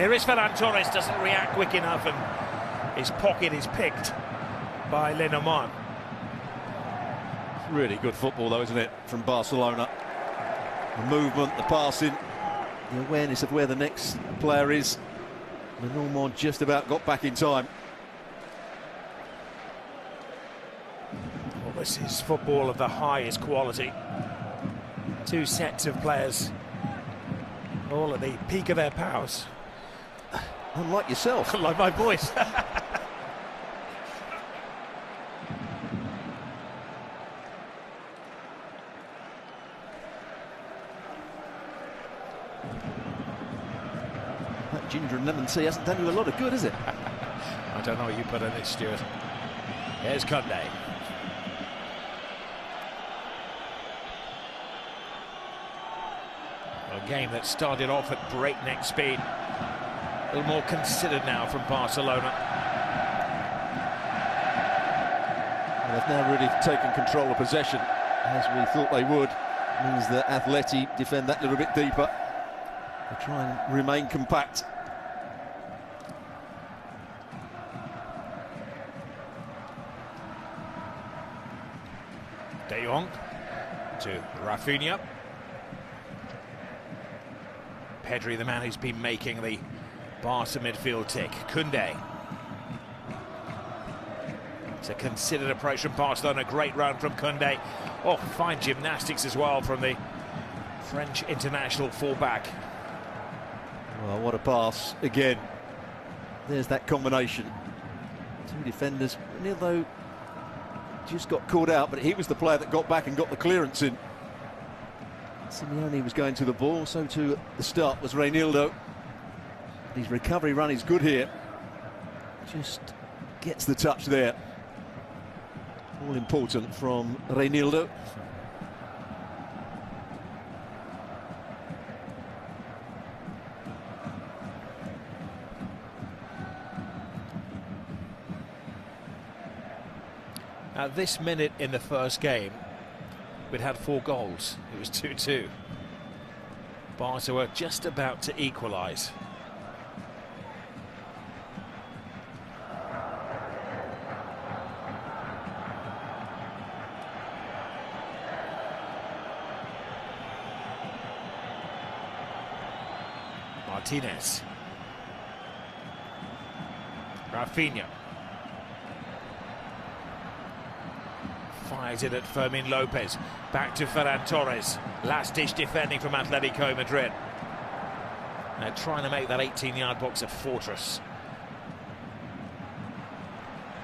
Here is Ferran Torres, doesn't react quick enough, and his pocket is picked by Lenormand. Really good football though, isn't it, from Barcelona? The movement, the passing, the awareness of where the next player is. Lenormand just about got back in time. Well, this is football of the highest quality. Two sets of players, all at the peak of their powers. Unlike yourself. Like my voice. That ginger and lemon tea hasn't done you a lot of good, has it? I don't know what you put in it, Stuart. Here's Koundé. A game that started off at breakneck speed. A little more considered now from Barcelona. Well, they've now really taken control of possession, as we thought they would. Means that Atleti defend that little bit deeper. They try and remain compact. De Jong to Rafinha. Pedri, the man who's been making the Barca midfield tick. Koundé. It's a considered approach from Barcelona. Great run from Koundé. Oh, fine gymnastics as well from the French international fullback. Well, what a pass again. There's that combination. Two defenders. Renildo just got caught out, but he was the player that got back and got the clearance in. Simeone was going to the ball, so too at the start was Reinildo. His recovery run is good here. Just gets the touch there. All important from Reinildo. At this minute in the first game, we'd had 4 goals. It was 2-2. Barca were just about to equalise. Martinez. Rafinha. Fires it at Fermin Lopez. Back to Ferran Torres. Last-ditch defending from Atletico Madrid. They're trying to make that 18-yard box a fortress.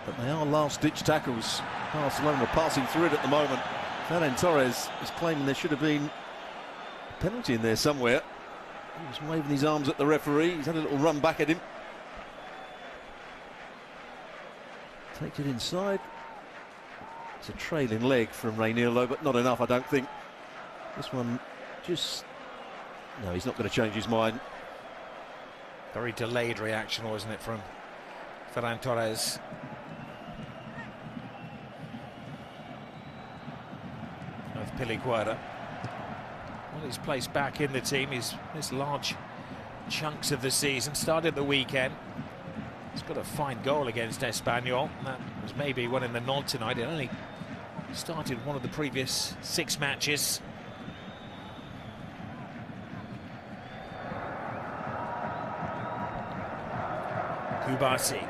But they are last-ditch tackles. Barcelona passing through it at the moment. Ferran Torres is claiming there should have been a penalty in there somewhere. He was waving his arms at the referee. He's had a little run back at him. Takes it inside. It's a trailing leg from Reinildo, but not enough, I don't think. This one just... No, he's not going to change his mind. Very delayed reaction, wasn't it, from Ferran Torres. Of Piliquera. Well, he's placed back in the team. He's missed large chunks of the season. Started the weekend. He's got a fine goal against Espanyol. That was maybe one in the nod tonight. It only started one of the previous 6 matches. Kubasi.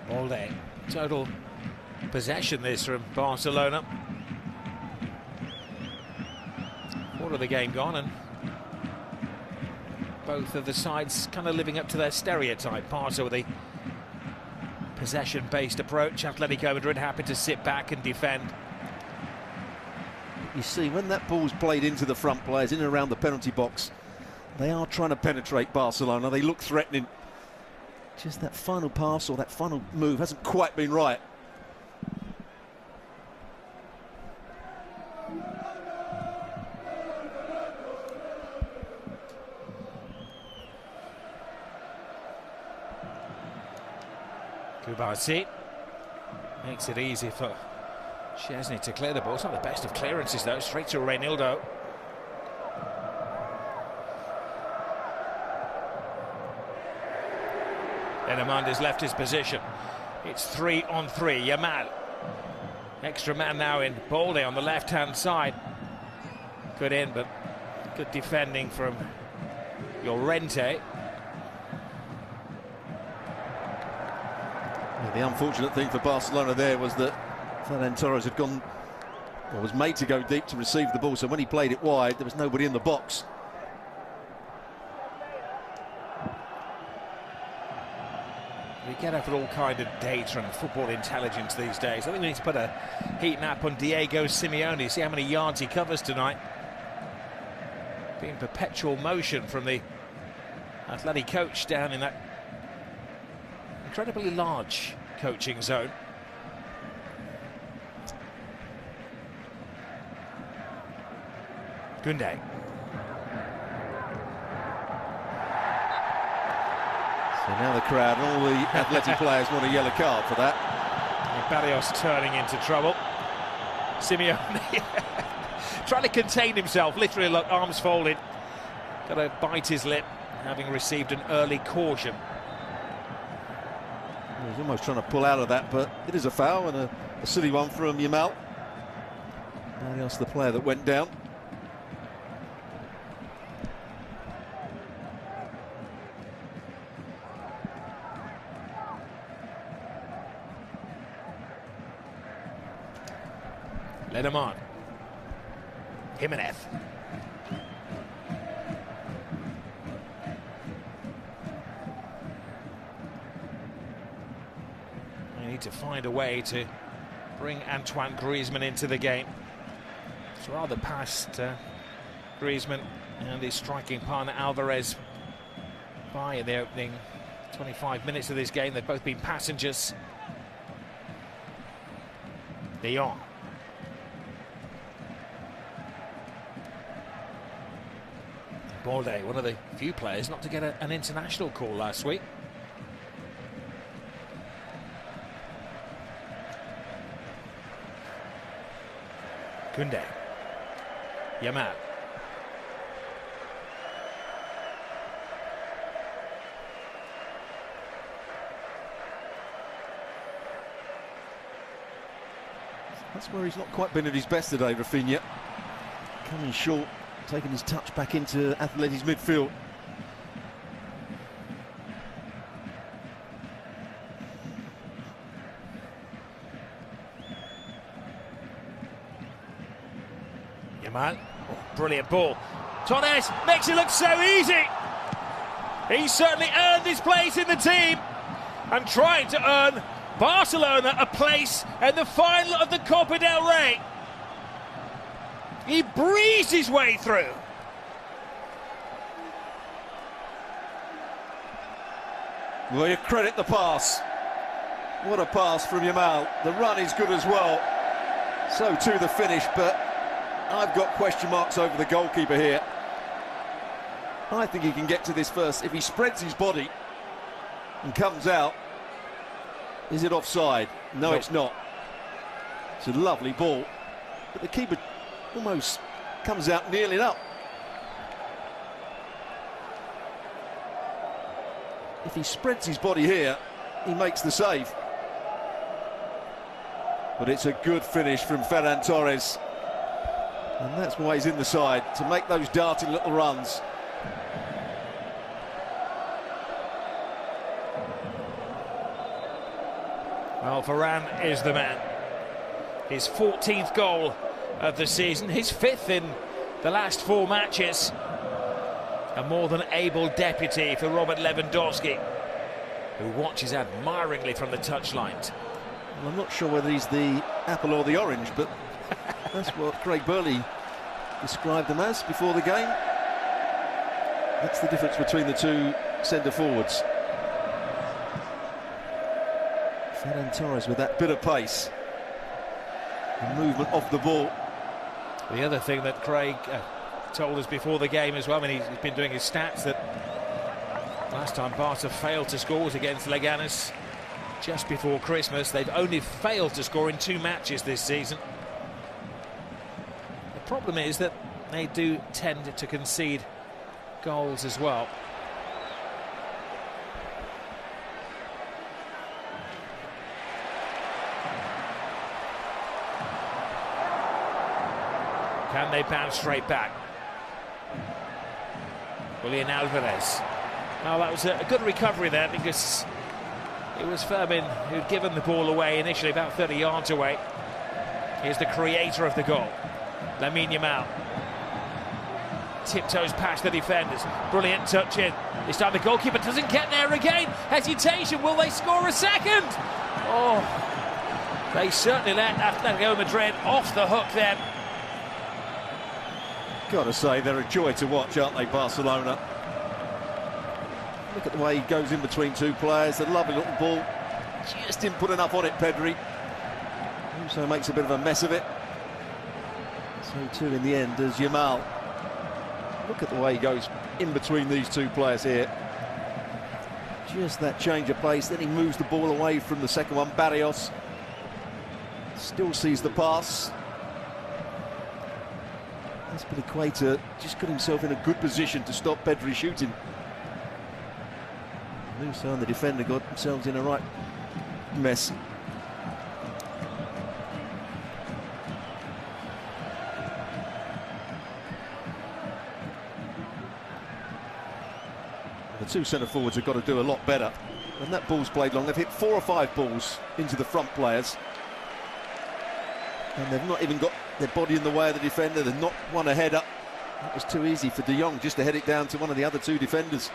Molde. Total possession this from Barcelona. Quarter of the game gone, and both of the sides kind of living up to their stereotype. Barca with a possession-based approach. Atletico Madrid happy to sit back and defend. You see, when that ball's played into the front players, in and around the penalty box, they are trying to penetrate Barcelona. They look threatening. Just that final pass or that final move hasn't quite been right. Kubasi makes it easy for Chesney to clear the ball. It's not the best of clearances though. Straight to Reinildo. Then Amanda's left his position. It's 3-on-3. Yamal. Extra man now in Balde on the left-hand side. Good in, but good defending from Llorente. Yeah, the unfortunate thing for Barcelona there was that Ferran Torres had gone, or was made to go deep to receive the ball, so when he played it wide, there was nobody in the box. We get over all kind of data and football intelligence these days. I think we need to put a heat map on Diego Simeone, see how many yards he covers tonight. Being perpetual motion from the Atletico coach down in that incredibly large coaching zone. Koundé. So now the crowd and all the Atleti players want a yellow card for that. Barrios turning into trouble. Simeone trying to contain himself, literally, look, arms folded. Got to bite his lip, having received an early caution. He's almost trying to pull out of that, but it is a foul and a silly one from Yamal. Barrios, the player that went down. Let him on. Jimenez. They need to find a way to bring Antoine Griezmann into the game. It's rather past Griezmann and his striking partner Alvarez by in the opening 25 minutes of this game. They've both been passengers. De Jong. Balde, one of the few players not to get an international call last week. Koundé. Yamal. That's where he's not quite been at his best today, Rafinha. Coming short, taking his touch back into Atleti's midfield. Yamal, oh, brilliant ball. Torres makes it look so easy. He's certainly earned his place in the team and trying to earn Barcelona a place in the final of the Copa del Rey. He breezed his way through. Well, you credit the pass. What a pass from Yamal. The run is good as well. So too the finish, but I've got question marks over the goalkeeper here. I think he can get to this first. If he spreads his body and comes out, is it offside? No, Nope. It's not. It's a lovely ball, but the keeper almost comes out kneeling up. If he spreads his body here, he makes the save. But it's a good finish from Ferran Torres. And that's why he's in the side, to make those darting little runs. Well, Varane is the man. His 14th goal of the season, his 5th in the last 4 matches. A more than able deputy for Robert Lewandowski, who watches admiringly from the touchlines. Well, I'm not sure whether he's the apple or the orange, but that's what Craig Burley described them as before the game. That's the difference between the two centre forwards. Ferran Torres with that bit of pace. The movement off the ball. The other thing that Craig told us before the game as well, I mean, he's been doing his stats, that last time Barca failed to score was against Leganes just before Christmas. They've only failed to score in 2 matches this season. The problem is that they do tend to concede goals as well. Can they bounce straight back? Julian Alvarez. Now that was a good recovery there, because it was Fermin who'd given the ball away initially, about 30 yards away. Here's the creator of the goal, Lamine Yamal. Tiptoes past the defenders. Brilliant touch in. This time the goalkeeper doesn't get there again. Hesitation. Will they score a second? Oh, they certainly let Atletico Madrid off the hook then. Gotta say, they're a joy to watch, aren't they, Barcelona? Look at the way he goes in between 2 players. A lovely little ball. Just didn't put enough on it, Pedri. Also makes a bit of a mess of it. So too in the end does Yamal. Look at the way he goes in between these 2 players here. Just that change of pace. Then he moves the ball away from the second one, Barrios. Still sees the pass. Atletico just got himself in a good position to stop Pedri shooting. Musa and the defender got themselves in a right mess. The 2 centre-forwards have got to do a lot better. When that ball's played long, they've hit 4 or 5 balls into the front players. And they've not even got their body in the way of the defender. They've not won a header. That was too easy for De Jong just to head it down to one of the other 2 defenders.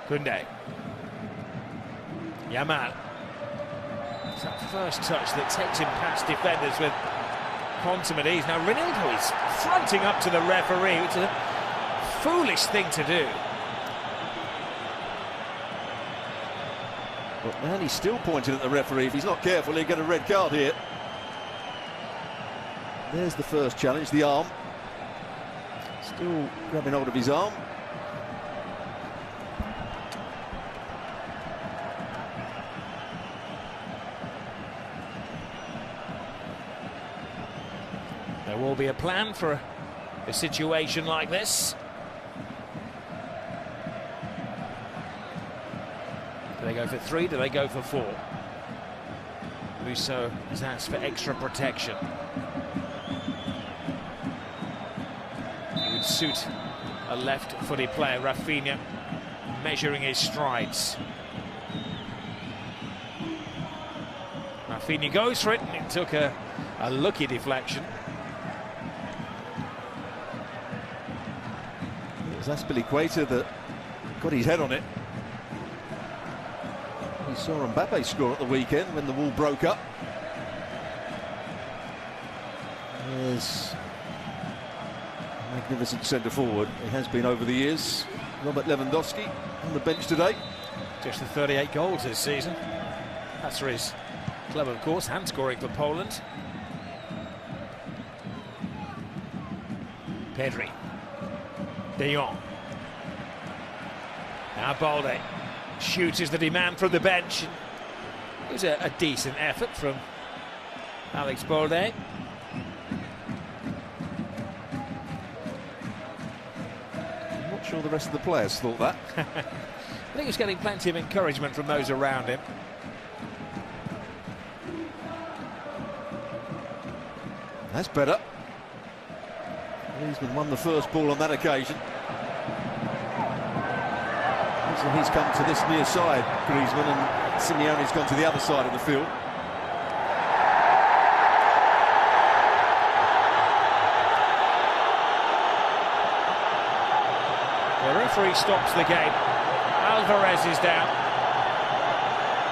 Koundé. Yamal. It's that first touch that takes him past defenders with consummate ease. Now Ronaldo is fronting up to the referee, which is a foolish thing to do. But man, he's still pointing at the referee. If he's not careful, he'll get a red card here. There's the first challenge, the arm. Still grabbing hold of his arm. There will be a plan for a situation like this. Do they go for 3? Do they go for 4? Musso has asked for extra protection. It would suit a left-footed player, Rafinha, measuring his strides. Rafinha goes for it, and it took a lucky deflection. It was Aspilicueta that got his head on it. We saw Mbappe score at the weekend when the wall broke up. There's a magnificent centre-forward. He has been over the years. Robert Lewandowski on the bench today. Just the 38 goals this season. That's for his club, of course, and scoring for Poland. Pedri. De Jong. Now Balde. Shoot is the demand from the bench. It was a decent effort from Alex Balde. I'm not sure the rest of the players thought that. I think he was getting plenty of encouragement from those around him. That's better. Griezmann won the first ball on that occasion. So he's come to this near side, Griezmann, and Simeone's gone to the other side of the field. The referee stops the game. Alvarez is down.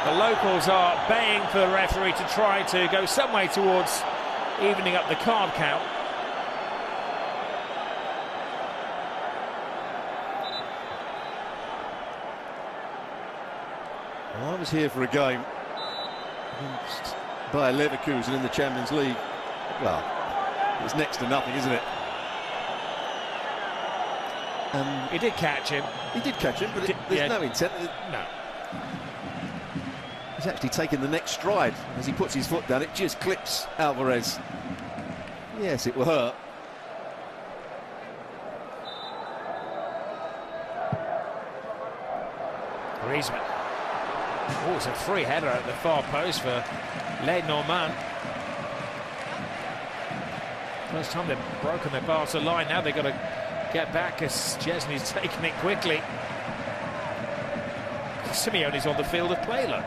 The locals are baying for the referee to try to go some way towards evening up the card count. Well, I was here for a game against Bayer Leverkusen in the Champions League. Well, it's next to nothing, isn't it? And he did catch him. He did catch him, but there's no intent. No. He's actually taken the next stride. As he puts his foot down, it just clips Alvarez. Yes, it will hurt. Griezmann. Oh, it's a free header at the far post for Le Normand. First time they've broken the Barca line. Now they've got to get back as Chesney's taking it quickly. Simeone's on the field of play, look.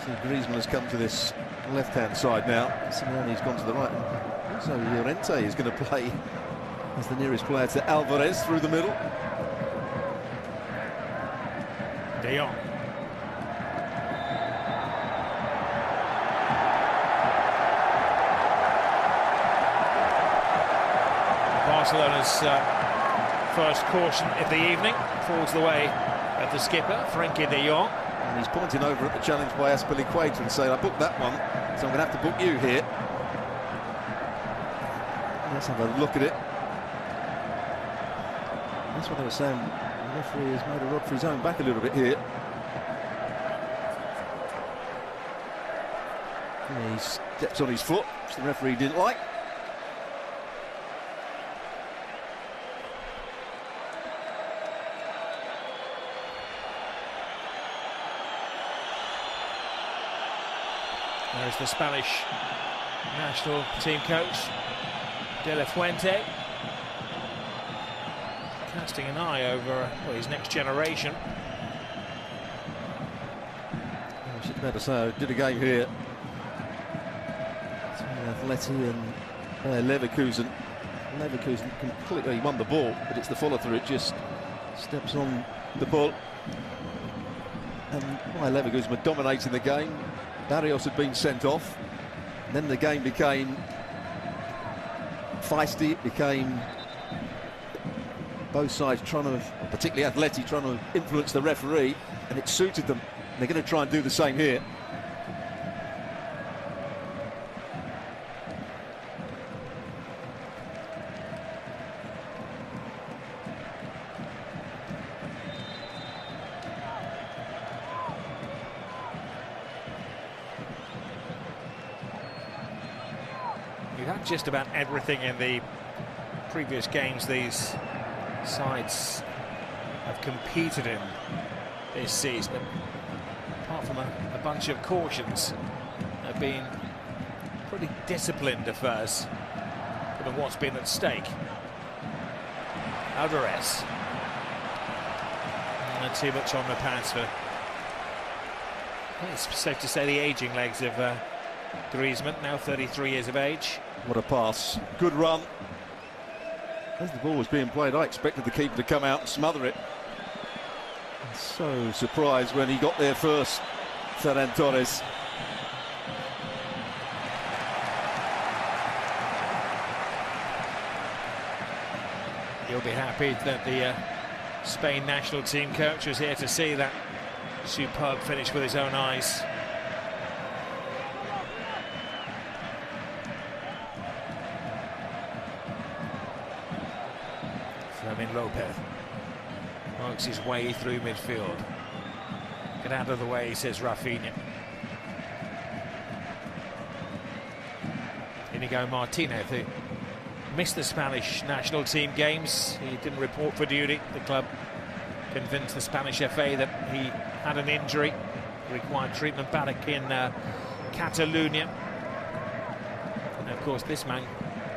So Griezmann has come to this left-hand side now. Simeone's gone to the right. So Llorente is going to play as the nearest player to Alvarez through the middle. De Jong. Barcelona's first caution of the evening falls the way of the skipper, Frenkie de Jong. And he's pointing over at the challenge by Atletico and saying, I booked that one, so I'm going to have to book you here. Let's have a look at it. That's what I was saying. The referee has made a rod for his own back a little bit here. And he steps on his foot, which the referee didn't like. There's the Spanish national team coach, De La Fuente, casting an eye over his next generation. I should better say, I did a game here between Atleti and Leverkusen. Leverkusen completely won the ball, but it's the follow-through. It just steps on the ball. And while Leverkusen were dominating the game, Barrios had been sent off. And then the game became feisty. It became both sides trying to, particularly Atleti, trying to influence the referee, and it suited them. And they're going to try and do the same here. You've had just about everything in the previous games these sides have competed in this season. Apart from a bunch of cautions, have been pretty disciplined affairs given what's been at stake. Alvarez. And too much on the pass for, it's safe to say, the ageing legs of Griezmann, now 33 years of age. What a pass. Good run. As the ball was being played, I expected the keeper to come out and smother it. So surprised when he got there first, Ferran Torres. He'll be happy that the Spain national team coach was here to see that superb finish with his own eyes. Lopez works his way through midfield. Get out of the way, says Rafinha. Inigo Martinez, who missed the Spanish national team games. He didn't report for duty. The club convinced the Spanish FA that he had an injury, required treatment back in Catalonia. And of course, this man,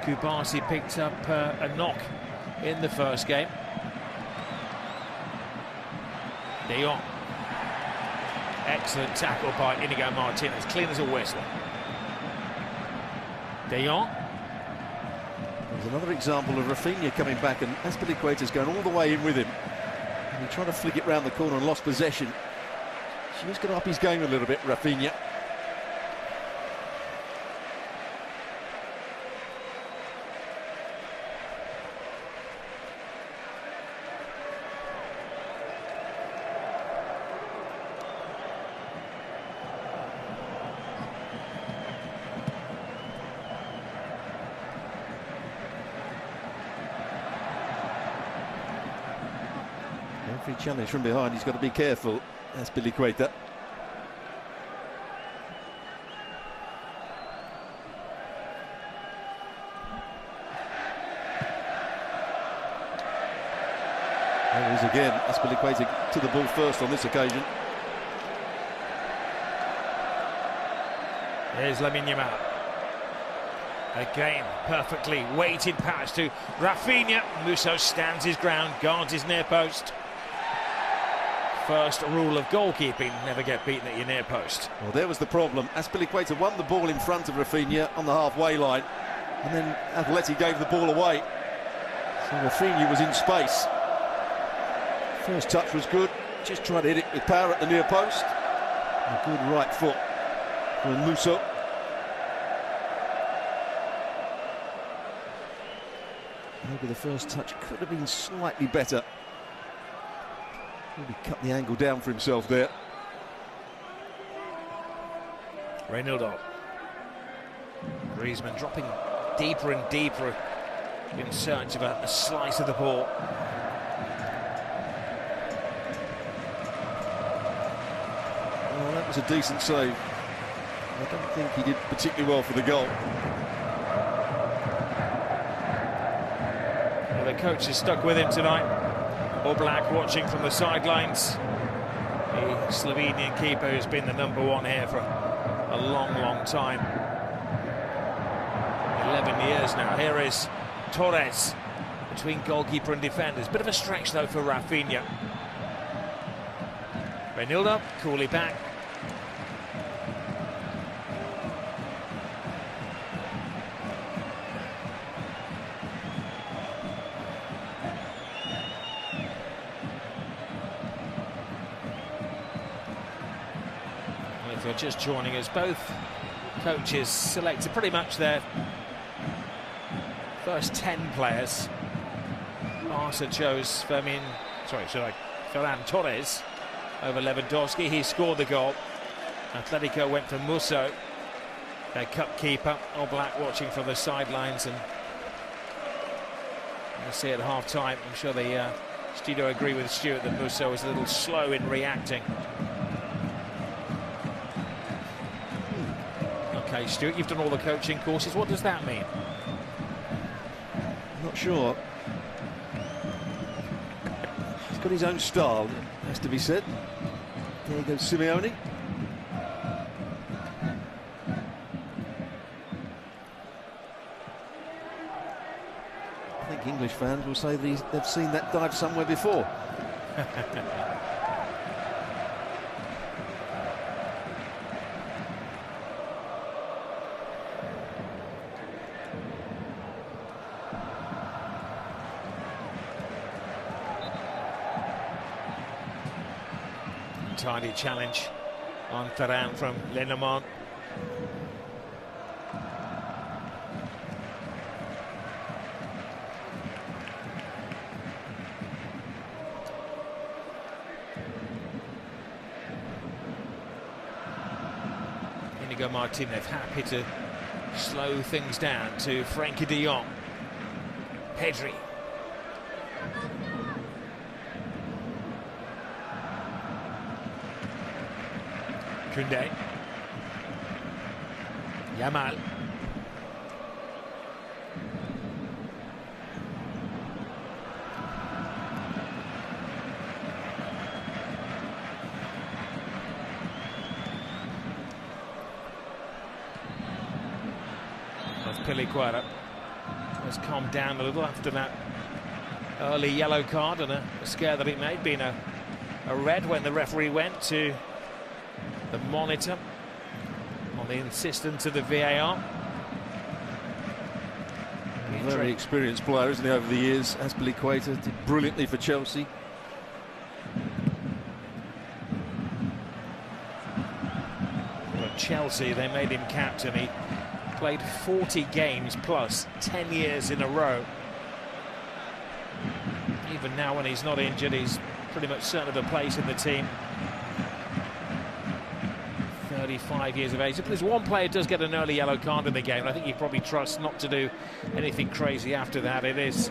Kubasi, picked up a knock in the first game. De Jong. Excellent tackle by Inigo Martinez, clean as a whistle. De Jong. There's another example of Rafinha coming back, and Azpilicueta's going all the way in with him. And he tried to flick it round the corner and lost possession. She's going to up his game a little bit, Rafinha. Every challenge from behind, he's got to be careful. That's Piliqueta. There he is again. Aspilicueta to the ball first on this occasion. Here's Lamine Yamal. Again, perfectly weighted pass to Rafinha. Musso stands his ground, guards his near post. First rule of goalkeeping, never get beaten at your near post. Well, there was the problem. Aspilicueta won the ball in front of Rafinha on the halfway line, and then Atleti gave the ball away. So Rafinha was in space. First touch was good, just tried to hit it with power at the near post. A good right foot from Musso. Maybe the first touch could have been slightly better. Really cut the angle down for himself there. Reinildo. Griezmann dropping deeper and deeper in search of a slice of the ball. Well, that was a decent save. I don't think he did particularly well for the goal. Well, the coach is stuck with him tonight. All Black watching from the sidelines. The Slovenian keeper who's been the #1 here for a long, long time. 11 years now. Here is Torres between goalkeeper and defenders. Bit of a stretch though for Rafinha. Reinildo, coolly back. If you're just joining us, both coaches selected pretty much their first 10 players. Barca chose Ferran Torres over Lewandowski. He scored the goal. Atletico went for Musso, their cup keeper. All Black watching from the sidelines, and we'll see at half-time. I'm sure the studio agree with Stuart that Musso was a little slow in reacting. Okay, Stuart, you've done all the coaching courses. What does that mean? Not sure. He's got his own style, has to be said. There goes Simeone. I think English fans will say that they've seen that dive somewhere before. Tidy challenge on Ferran from Lenormand. Inigo Martinez happy to slow things down to Frenkie de Jong. Pedri. Koundé. Yamal. Piliqueta has calmed down a little after that early yellow card and a scare that it made, being a red when the referee went to the monitor on the insistence of the VAR. A very experienced player, isn't he, over the years? Aspilicueta did brilliantly for Chelsea. But Chelsea, they made him captain. He played 40 games plus 10 years in a row. Even now when he's not injured, he's pretty much certain of a place in the team. 35 years of age. If there's one player who does get an early yellow card in the game, I think you probably trust not to do anything crazy after that. It is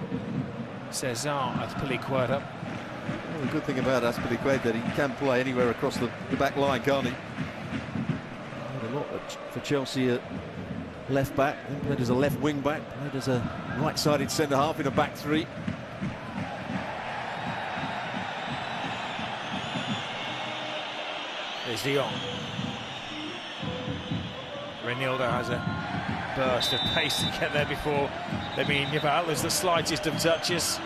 Cesar Aspilicueta. Well, The good thing about Aspilicueta that he can play anywhere across the back line, can't he? Played a lot for Chelsea at left back, then played as a left wing back, played as a right-sided centre half in a back three. There's De Jong. Reinildo has a burst of pace to get there before Lamine. There's the slightest of touches.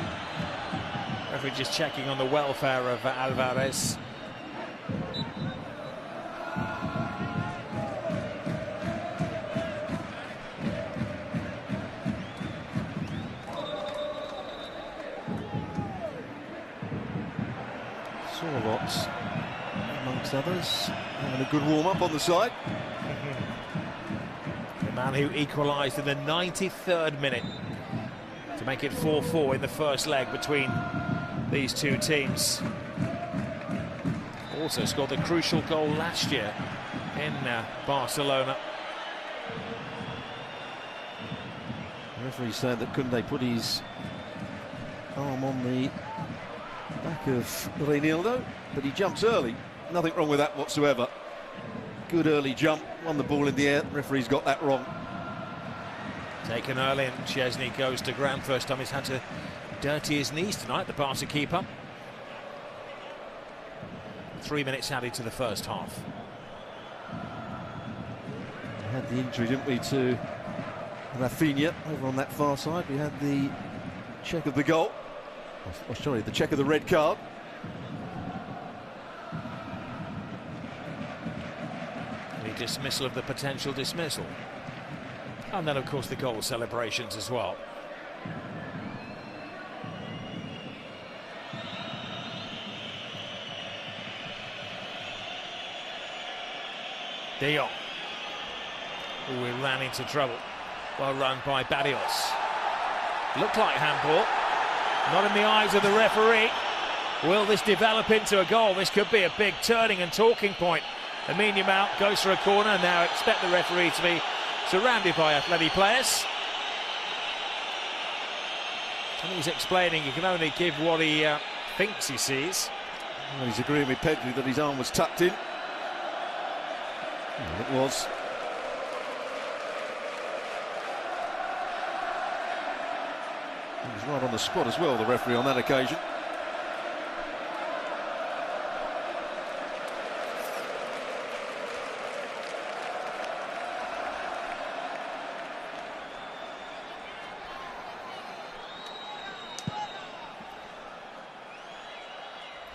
Referee just checking on the welfare of Alvarez. Sorlots, amongst others, having a good warm-up on the side. The man who equalised in the 93rd minute to make it 4-4 in the first leg between these two teams. Also scored the crucial goal last year in Barcelona. The referee said that couldn't they put his arm on the back of Reinildo, but he jumps early. Nothing wrong with that whatsoever. Good early jump, won the ball in the air. The referee's got that wrong. Taken early, and Chesney goes to ground. First time he's had to dirty his knees tonight, the Barca keeper. 3 minutes added to the first half. We had the injury, didn't we, to Rafinha over on that far side. We had the check of the goal. Oh, sorry, the check of the red card. The dismissal of the potential dismissal. And then, of course, the goal celebrations as well. De Jong. Oh, we ran into trouble. Well run by Barrios. Looked like handball. Not in the eyes of the referee. Will this develop into a goal? This could be a big turning and talking point. Lamine Yamal goes for a corner. Now expect the referee to be surrounded by Atleti players. And he's explaining he can only give what he thinks he sees. Well, he's agreeing with Pedri that his arm was tucked in. Well, it was. He was right on the spot as well, the referee, on that occasion.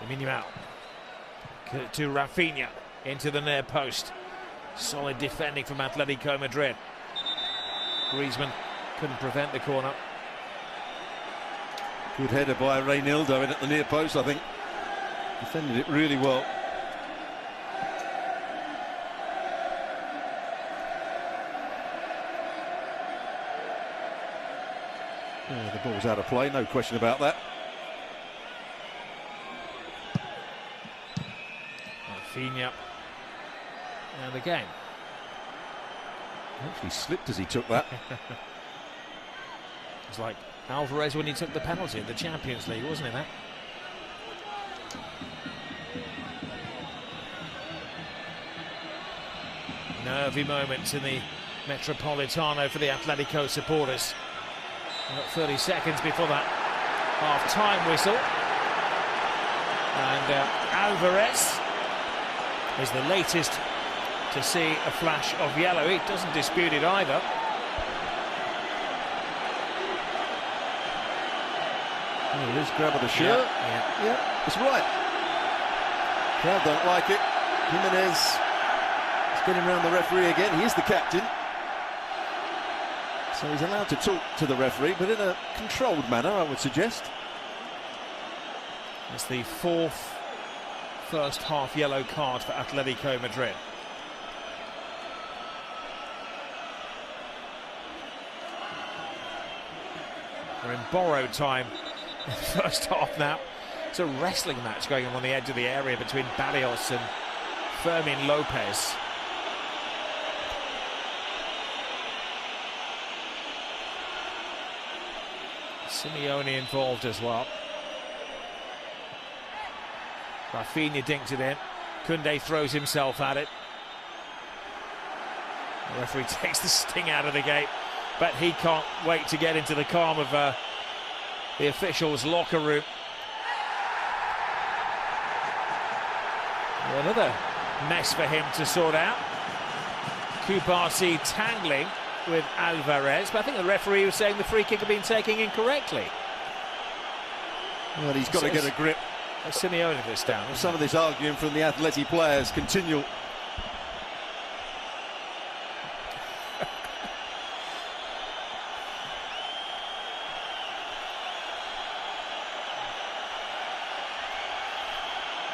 Yamal to Rafinha into the near post. Solid defending from Atletico Madrid. Griezmann couldn't prevent the corner. Good header by Reinildo in at the near post, I think. Defended it really well. Yeah, the ball's out of play, no question about that. Rafinha. And again. Actually slipped as he took that. It's like Alvarez when he took the penalty in the Champions League, wasn't it, that? Nervy moments in the Metropolitano for the Atletico supporters. We've got 30 seconds before that half-time whistle. And Alvarez is the latest to see a flash of yellow. He doesn't dispute it either. There it is, grab of the shirt. Yeah, it's right. Crowd don't like it. Jimenez is getting around the referee again. He is the captain. So he's allowed to talk to the referee, but in a controlled manner, I would suggest. It's the fourth first half yellow card for Atletico Madrid. We're in borrowed time in the first half now. It's a wrestling match going on the edge of the area between Barrios and Fermin Lopez. Simeone involved as well. Rafinha dinks it in. Koundé throws himself at it. The referee takes the sting out of the game, but he can't wait to get into the calm of the officials' locker room. Another mess for him to sort out. Kubasi tangling with Alvarez, but I think the referee was saying the free kick had been taken incorrectly. Well, he's got to get a grip. Simeone this down. Some of this arguing from the Atleti players, continual